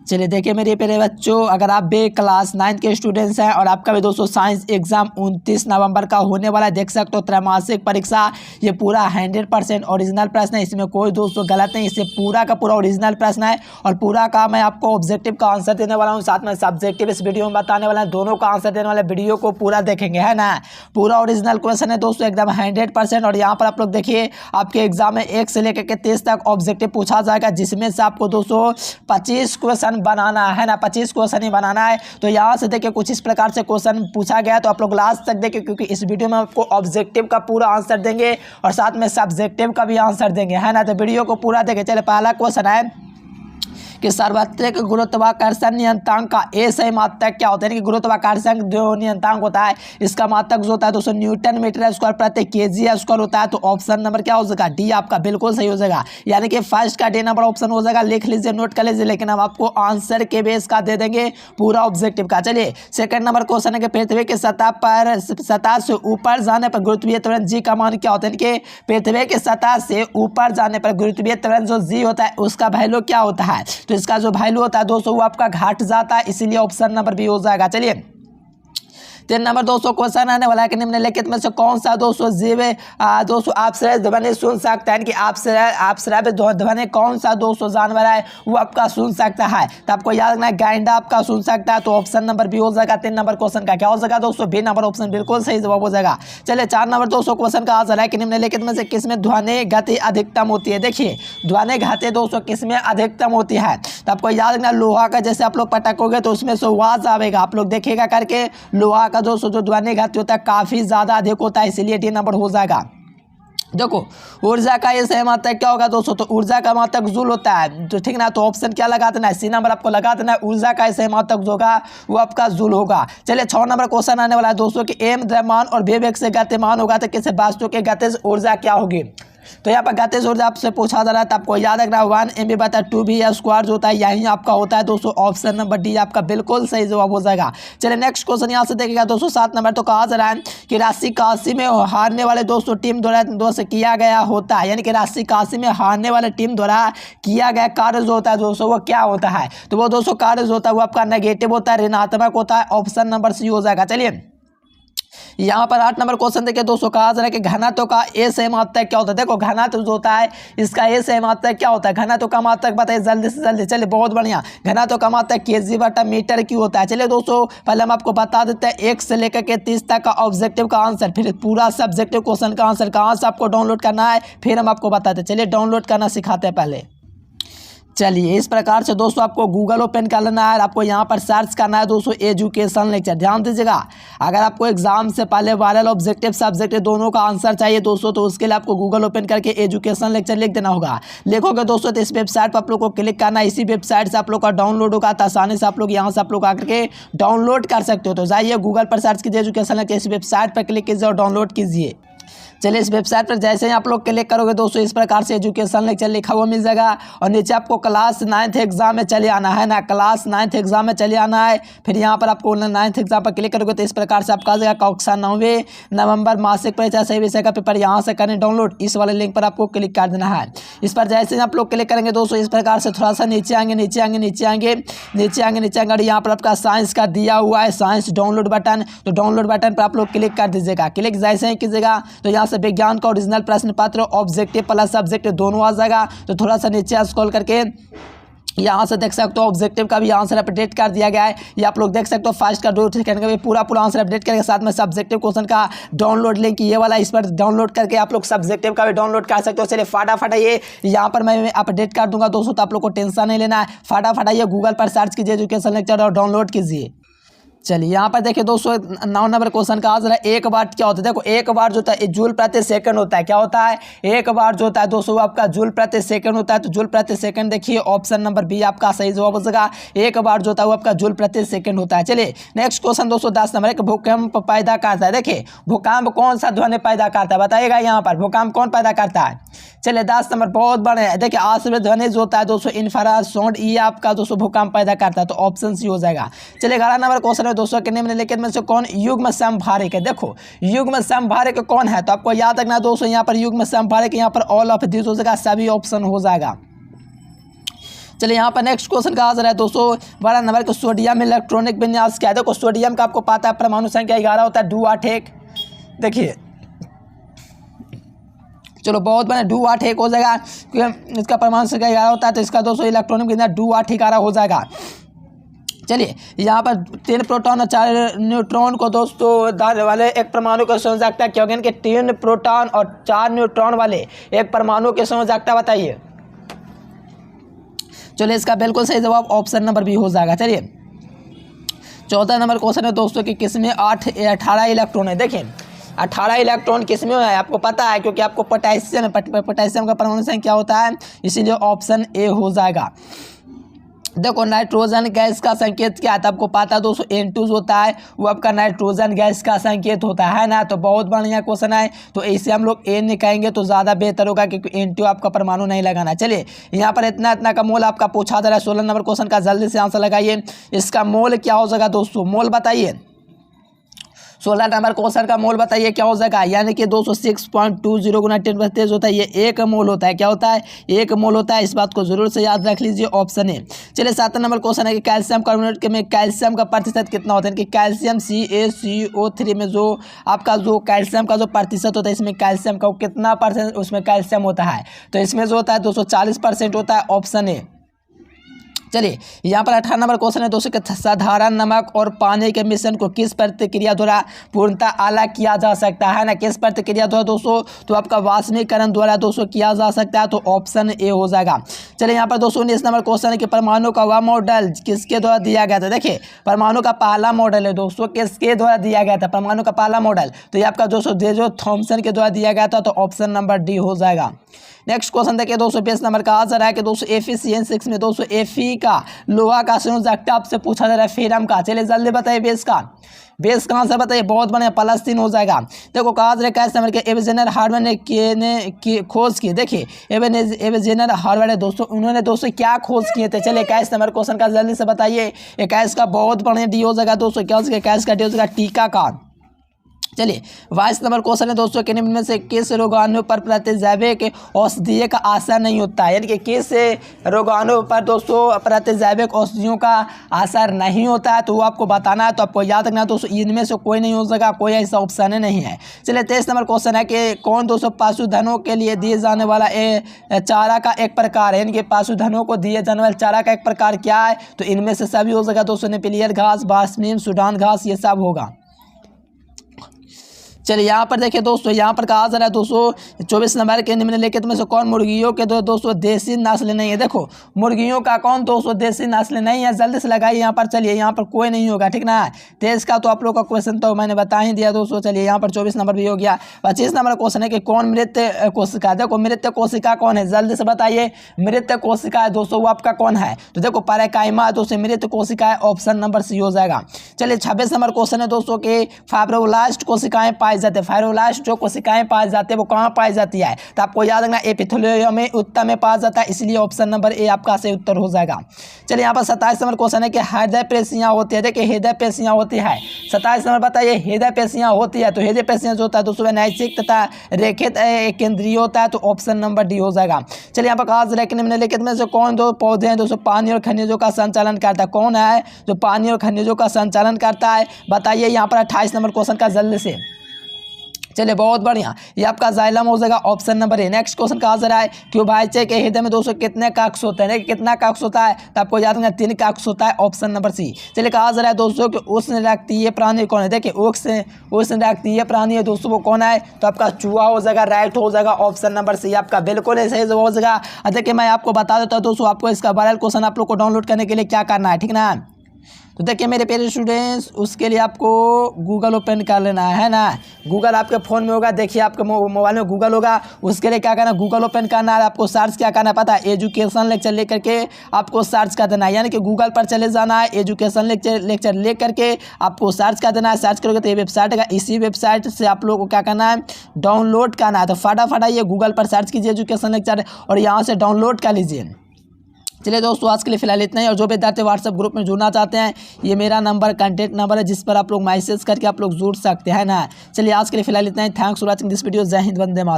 चलिए देखिए मेरे प्यारे बच्चों, अगर आप भी क्लास 9 के स्टूडेंट्स हैं और आपका भी दोस्तों साइंस एग्जाम 29 नवंबर का होने वाला है, देख सकते हो त्रैमासिक परीक्षा। ये पूरा 100% ओरिजिनल प्रश्न है, इसमें कोई दोस्तों गलत नहीं, इसे पूरा का पूरा ओरिजिनल प्रश्न है और पूरा का मैं आपको ऑब्जेक्टिव का आंसर देने वाला हूँ, साथ में सब्जेक्टिव इस वीडियो में बताने वाला है। दोनों का आंसर देने वाले वीडियो को पूरा देखेंगे, है ना। पूरा ओरिजिनल क्वेश्चन है दोस्तों, एकदम 100%। और यहाँ पर आप लोग देखिए, आपके एग्जाम में 1 से लेकर के 30 तक ऑब्जेक्टिव पूछा जाएगा, जिसमें से आपको दोस्तों 25 क्वेश्चन बनाना है ना, 25 क्वेश्चन ही बनाना है। तो यहाँ से देखिए कुछ इस प्रकार से क्वेश्चन पूछा गया है, तो आप लोग लास्ट तक देखिए, क्योंकि इस वीडियो में आपको ऑब्जेक्टिव का पूरा आंसर देंगे और साथ में सब्जेक्टिव का भी आंसर देंगे, है ना। तो वीडियो को पूरा देखें। चलिए पहला क्वेश्चन है कि सार्वत्रिक गुरुत्वाकर्षण नियंतांक का ए सही मात्रक क्या होता है, यानी कि गुरुत्वाकर्षण जो नियंतांक होता है, इसका मात्रक जो होता है दोस्तों न्यूटन मीटर स्क्वायर प्रति केजी स्क्वायर होता है। तो ऑप्शन नंबर क्या हो जाएगा, डी आपका बिल्कुल सही हो जाएगा, यानी कि फर्स्ट का डी नंबर ऑप्शन हो जाएगा। लिख लीजिए, नोट कर लीजिए, लेकिन हम आपको आंसर के बेस का दे देंगे पूरा ऑब्जेक्टिव का। चलिए सेकंड नंबर क्वेश्चन है कि पृथ्वी की सतह से ऊपर जाने पर गुरुत्वीय त्वरण जी का मान क्या होता है, कि पृथ्वी की सतह से ऊपर जाने पर गुरुत्वीय त्वरण जो जी होता है उसका वैल्यू क्या होता है। तो इसका जो वैल्यू होता है दोस्तों वो आपका घट जाता है, इसीलिए ऑप्शन नंबर बी हो जाएगा। चलिए 3 नंबर दोस्तों क्वेश्चन आने वाला है कि निम्नलिखित में से कौन सा दोस्तों जीव दोस्तों आपश्रय ध्वनि सुन सकता है, कि आपश्रय ध्वनि कौन सा दोस्तों जानवर है वो आपका सुन सकता है। तो आपको याद रखना है गैंडा आपका सुन सकता है, तो ऑप्शन नंबर बी हो जाएगा। 3 नंबर क्वेश्चन का क्या हो जाएगा दोस्तों, बी नंबर ऑप्शन बिल्कुल सही जवाब हो जाएगा। चलिए 4 नंबर दोस्तों क्वेश्चन का आंसर है कि निम्नलिखित में से किसमें ध्वनि गति अधिकतम होती है। देखिए ध्वनि गति दोस्तों किसमें अधिकतम होती है, तो आपको याद रखना लोहा का जैसे आप लोग पटकोगे तो उसमें से आवाज आवेगा, आप लोग देखिएगा करके। लोहा का दोस्तों जो ध्वनि घाती होता है काफी ज्यादा अधिक होता है, इसलिए डी नंबर हो जाएगा। देखो ऊर्जा का ये सही मात्रक क्या होगा दोस्तों, तो ऊर्जा का मात्रक जूल होता है, तो ठीक ना। तो ऑप्शन क्या लगा देना है, सी नंबर आपको लगा देना है। ऊर्जा का सही मात्रक जो होगा वो आपका जूल होगा। चलिए 6 नंबर क्वेश्चन आने वाला है दोस्तों कि एम द्रव्यमान और बी वेग से गतिमान होगा तो किसी वस्तु की गतिज ऊर्जा क्या होगी। तो यहाँ पर गतिज ऊर्जा आपसे पूछा जा रहा है, तो आपको याद रखना 1 mv/2v² जो होता है यही आपका होता है दोस्तों। ऑप्शन नंबर डी आपका बिल्कुल सही जवाब हो जाएगा। चलिए नेक्स्ट क्वेश्चन यहाँ से देखिएगा दोस्तों 7 नंबर। तो कहा जा रहा है कि राशि काशी में हारने वाले दोस्तों टीम द्वारा से किया गया होता है, यानी कि राशि काशी में हारने वाले टीम द्वारा किया गया कार्य जो होता है दोस्तों वो क्या होता है। तो वो दोस्तों कार्य जो होता है वो आपका नेगेटिव होता है, ऋणात्मक होता है। ऑप्शन नंबर सी हो जाएगा। चलिए यहाँ पर 8 नंबर क्वेश्चन देखिए दोस्तों, कहा जा रहा है कि घनत्व का ए सही मात्रक क्या होता है। देखो घनत्व जो होता है इसका ए सही मात्रक क्या होता है, घनत्व का मात्रक बताइए जल्दी से जल्दी। चलिए बहुत बढ़िया, घनत्व का मात्रक kg/मीटर क्यों होता है। चलिए दोस्तों पहले हम आपको बता देते हैं 1 से लेकर के 30 तक का ऑब्जेक्टिव का आंसर, फिर पूरा सब्जेक्टिव क्वेश्चन का आंसर कहाँ से आपको डाउनलोड करना है फिर हम आपको बताते हैं। चलिए डाउनलोड करना सिखाते हैं पहले। चलिए इस प्रकार से दोस्तों आपको गूगल ओपन कर लेना है, आपको यहाँ पर सर्च करना है दोस्तों एजुकेशन लेक्चर। ध्यान दीजिएगा, अगर आपको एग्जाम से पहले वायरल ऑब्जेक्टिव सब्जेक्टिव दोनों का आंसर चाहिए दोस्तों, तो उसके लिए आपको गूगल ओपन करके एजुकेशन लेक्चर लिख देना होगा। लिखोगे दोस्तों तो इस वेबसाइट पर आप लोग को क्लिक करना है, इसी वेबसाइट से आप लोग का डाउनलोड होगा, तो आसानी से आप लोग यहाँ से आप लोग आकर के डाउनलोड कर सकते हो। तो जाइए गूगल पर सर्च कीजिए एजुकेशन लेक्चर, इस वेबसाइट पर क्लिक कीजिए और डाउनलोड कीजिए। चलिए इस वेबसाइट पर जैसे ही आप लोग क्लिक करोगे दोस्तों इस प्रकार से एजुकेशन लेक्चर लिखा हुआ मिल जाएगा और नीचे आपको क्लास 9th एग्जाम में चले आना है ना, क्लास 9th एग्जाम में चले आना है। फिर यहाँ पर आपको 9th एग्जाम पर क्लिक करोगे तो इस प्रकार से आपका आ जाएगा कक्षा 9वीं नवंबर मासिक परीक्षा सही विषय का पेपर, यहाँ से करें डाउनलोड, इस वाले लिंक पर आपको क्लिक कर देना है। इस पर जैसे ही आप लोग क्लिक करेंगे दोस्तों इस प्रकार से थोड़ा सा नीचे आएंगे और यहाँ पर आपका साइंस का दिया हुआ है साइंस डाउनलोड बटन, तो डाउनलोड बटन पर आप लोग क्लिक कर दीजिएगा। क्लिक जैसे ही कीजिएगा तो यहाँ से विज्ञान का ओरिजिनल प्रश्न पत्र ऑब्जेक्टिव प्लस सब्जेक्टिव दोनों आ जाएगा। तो थोड़ा सा नीचे स्क्रॉल करके यहाँ से देख सकते हो ऑब्जेक्टिव का भी आंसर अपडेट कर दिया गया है। ये आप लोग देख सकते हो फर्स्ट का 2 सेकंड का भी पूरा आंसर अपडेट करके साथ में सब्जेक्टिव क्वेश्चन का डाउनलोड लिंक ये वाला इस पर डाउनलोड करके आप लोग सब्जेक्टिव का भी डाउनलोड कर सकते हो। चलिए फटाफट ये यहाँ पर मैं अपडेट कर दूंगा दोस्तों, तो आप लोग को टेंशन नहीं लेना है। फटाफट ये गूगल पर सर्च कीजिए एजुकेशन लेक्चर और डाउनलोड कीजिए। चलिए यहाँ पर देखिए दोस्तों 9 नंबर क्वेश्चन का आंसर है 1 वाट क्या होता है। देखो 1 वाट जो होता है जूल प्रति सेकंड होता है। क्या होता है, 1 वाट जो होता है दोस्तों वो आपका जूल प्रति सेकंड होता है। तो जूल प्रति सेकंड देखिए ऑप्शन नंबर बी आपका सही जवाब हो जाएगा। 1 वाट जो होता है वो आपका जूल प्रति सेकंड होता है। चलिए नेक्स्ट क्वेश्चन दोस्तों 10 नंबर एक भूकंप पैदा करता है। देखिए भूकंप कौन सा ध्वनि पैदा करता है बताइएगा, यहाँ पर भूकंप कौन पैदा करता है। चलिए 10 नंबर बहुत बड़े हैं। देखिए आश्चर्य ध्वनि जो होता है दोस्तों इंफ्रासाउंड ये आपका दोस्तों भूकंप पैदा करता है, तो ऑप्शन सी हो जाएगा। चलिए 11 नंबर क्वेश्चन है दोस्तों कि निम्नलिखित में से कौन युग्म समभारिक है। देखो युग्म समभारिक कौन है, तो आपको याद रखना दोस्तों यहाँ पर युग्म समभारिक यहाँ पर ऑल ऑफ दिस हो जाएगा, सभी ऑप्शन हो जाएगा। चलिए यहाँ पर नेक्स्ट क्वेश्चन का आंसर है 212 नंबर के सोडियम इलेक्ट्रॉनिक विन्यास क्या है। देखो सोडियम का आपको पता है परमाणु संख्या 11 होता है, 281। देखिए चलो बहुत बने 281 हो जाएगा क्योंकि इसका परमाणु संख्या 11 होता है, तो इसका दोस्तों इलेक्ट्रॉनिक विन्यास 281 हो जाएगा। चलिए यहाँ पर 3 प्रोटॉन और 4 न्यूट्रॉन को दोस्तों दाने वाले एक परमाणु को संयोजकता क्योंकि इनके 3 प्रोटॉन और 4 न्यूट्रॉन वाले एक परमाणु की संयोजकता बताइए। चलिए इसका बिल्कुल सही जवाब ऑप्शन नंबर बी हो जाएगा। चलिए 14 नंबर क्वेश्चन है दोस्तों कि किसमें 18 इलेक्ट्रॉन है। देखिए 18 इलेक्ट्रॉन किसमें है आपको पता है, क्योंकि आपको पोटेशियम का परमाणु संख्या होता है, इसीलिए ऑप्शन ए हो जाएगा। देखो नाइट्रोजन गैस का संकेत क्या था आपको पता है दोस्तों, N2 होता है, वो आपका नाइट्रोजन गैस का संकेत होता है ना। तो बहुत बढ़िया क्वेश्चन है, तो इसे हम लोग N कहेंगे तो ज़्यादा बेहतर होगा क्योंकि N2 आपका परमाणु नहीं लगाना। चलिए यहाँ पर इतना का मोल आपका पूछा जा रहा है 16 नंबर क्वेश्चन का, जल्दी से आंसर लगाइए। इसका मोल क्या हो जाएगा दोस्तों, मोल बताइए। 16 नंबर क्वेश्चन का मोल बताइए क्या हो जाएगा, यानी कि 206.20 गुना 10 होता है, ये 1 मोल होता है। क्या होता है, 1 मोल होता है। इस बात को जरूर से याद रख लीजिए, ऑप्शन ए। चलिए 7 नंबर क्वेश्चन है कि कैल्शियम कार्बोनेट में कैल्शियम का प्रतिशत कितना होता है, कि कैल्शियम CaCO3 में जो आपका जो कैल्शियम का जो प्रतिशत होता है, इसमें कैल्शियम का कितना % उसमें कैल्शियम होता है, तो इसमें जो होता है 240% होता है, ऑप्शन ए। चलिए यहाँ पर 18 नंबर क्वेश्चन है दोस्तों कि साधारण नमक और पानी के मिश्रण को किस प्रतिक्रिया द्वारा पूर्णतः अलग किया जा सकता है ना, किस प्रतिक्रिया द्वारा दोस्तों, तो आपका वाष्पीकरण द्वारा दोस्तों किया जा सकता है, तो ऑप्शन ए हो जाएगा। चलिए यहाँ पर दोस्तों 19 नंबर क्वेश्चन है कि परमाणु का वह मॉडल किसके द्वारा दिया गया था। देखिए परमाणु का पहला मॉडल है दोस्तों, किसके द्वारा दिया गया था परमाणु का पहला मॉडल, तो ये आपका दोस्तों जो थॉमसन के द्वारा दिया गया था, तो ऑप्शन नंबर डी हो जाएगा। नेक्स्ट क्वेश्चन देखिए दोस्तों 20 नंबर का आंसर है कि दोस्तों Fe6 में दोस्तों Fe का लोहा का संयोजकता आपसे पूछा जा रहा है फेरम का। चलिए जल्दी बताइए बेस कहाँ से बताइए, बहुत बढ़िया प्लस 3 हो जाएगा। देखो कहा जा रहा है कि एवेजेनर हार्वर्ड ने खोज की। देखिए एवेजेनर हार्वर्ड है दोस्तों, उन्होंने दोस्तों क्या खोज किए थे। चलिए 21 नंबर क्वेश्चन का जल्दी से बताइए। 21 का बहुत बढ़िया डी हो जाएगा दोस्तों, क्या हो जाएगा 21 का डी हो जाएगा टीका का। चलिए 22 नंबर क्वेश्चन है दोस्तों कि निम्न में से किस रोगाणु पर प्रतिजैविक औषधीय का असर नहीं होता है, यानी कि किस रोगाणु पर दोस्तों प्रतिजैविक औषधियों का असर नहीं होता है, तो वो आपको बताना है। तो आपको याद रखना दोस्तों इनमें से कोई नहीं हो सका, कोई ऐसा ऑप्शन नहीं है। चलिए 23 नंबर क्वेश्चन है कि कौन दोस्तों पशुधनों के लिए दिए जाने वाला चारा का एक प्रकार है, यानी कि पशुधनों को दिए जाने वाले चारा का एक प्रकार क्या है, तो इनमें से सभी हो सका दोस्तों, नेपिलियर घास, बासमीन, सूडान घास, ये सब होगा। चलिए यहाँ पर देखिए दोस्तों, यहाँ पर कहा जा रहा है दोस्तों 24 नंबर के निम्नलिखित में से कौन मुर्गियों के दोस्तों देसी नस्ल नहीं है। देखो मुर्गियों का कौन दोस्तों देसी नस्ल नहीं है, जल्दी से लगाइए यहाँ पर। चलिए यहाँ पर कोई नहीं होगा, ठीक ना। 23 का तो आप लोग का क्वेश्चन तो मैंने बता ही दिया दोस्तों। चलिए यहाँ पर 24 नंबर भी हो गया। 25 नंबर क्वेश्चन है कि कौन मृत कोशिका। देखो मृत कोशिका कौन है, जल्दी से बताइए। मृत कोशिका है दोस्तों वो आपका कौन है, तो देखो पैरेकाइमा दोस्तों मृत कोशिका है, ऑप्शन नंबर सी हो जाएगा। चलिए 26 नंबर क्वेश्चन है दोस्तों कि फाइब्रोब्लास्ट कोशिकाएं पाई जाते हैं। फाइब्रोब्लास्ट जो कोशिकाएं पाई जाती है वो कहाँ पाई जाती है, तो आपको याद रखना एपिथेलियम में उत्तर में पाया जाता है, इसलिए ऑप्शन नंबर ए आपका सही उत्तर हो जाएगा। चलिए यहाँ पर 27 नंबर क्वेश्चन है कि हृदय पेशियाँ होती है। देखिए हृदय पेशियाँ होती है, 27 नंबर बताइए हृदय पेशियाँ होती है, तो हृदय पेशियाँ जो होता है दोस्तों नैसर्गिक तथा रेखित केंद्रीय होता है, तो ऑप्शन नंबर डी हो जाएगा। चलिए यहाँ पर कहा जा रहा है कि निम्नलिखित में से कौन दो पौधे हैं दोस्तों पानी और खनिजों का संचालन करता है। कौन है जो पानी और खनिजों का संचालन करता है, बताइए यहाँ पर 28 नंबर क्वेश्चन का जल्दी से। चलिए बहुत बढ़िया, ये आपका जाइलम हो जाएगा, option number A. Next question कहा जा रहा है कि भाईचे के हृदय में दोस्तों कितने कक्ष होते हैं, कितना कक्ष होता है, तो आपको याद रखना 3 कक्ष होता है, ऑप्शन नंबर सी। चलिए कहा जा रहा है दोस्तों कि उष्णरेखीय प्राणी कौन है। देखिए उष्णरेखीय प्राणी है दोस्तों वो कौन है, तो आपका चूहा हो जाएगा, राइट हो जाएगा, ऑप्शन नंबर सी आपका बिल्कुल सही जवाब हो जाएगा। देखिए मैं आपको बता देता हूँ दोस्तों, आपको इसका वायरल क्वेश्चन आप लोग को डाउनलोड करने के लिए क्या करना है, ठीक ना। तो देखिए मेरे प्यारे स्टूडेंट्स, उसके लिए आपको गूगल ओपन कर लेना है ना। गूगल आपके फ़ोन में होगा, देखिए आपके मोबाइल में गूगल होगा। उसके लिए क्या करना है, गूगल ओपन करना है, आपको सर्च क्या करना है पता है, एजुकेशन लेक्चर ले करके आपको सर्च कर देना है, यानी कि गूगल पर चले जाना है, एजुकेशन लेक्चर ले करके आपको सर्च कर देना है। सर्च करोगे तो ये वेबसाइट है, इसी वेबसाइट से आप लोगों को क्या करना है, डाउनलोड करना है। तो फटाफट ये गूगल पर सर्च कीजिए एजुकेशन लेक्चर और यहाँ से डाउनलोड कर लीजिए। चलिए दोस्तों आज के लिए फिलहाल इतना ही, और जो विद्यार्थी व्हाट्सएप ग्रुप में जुड़ना चाहते हैं, ये मेरा नंबर कॉन्टैक्ट नंबर है जिस पर आप लोग मैसेज करके आप लोग जुड़ सकते हैं ना। चलिए आज के लिए फिलहाल इतना ही। Thanks for watching this video. जय हिंद, वंदे मातरम।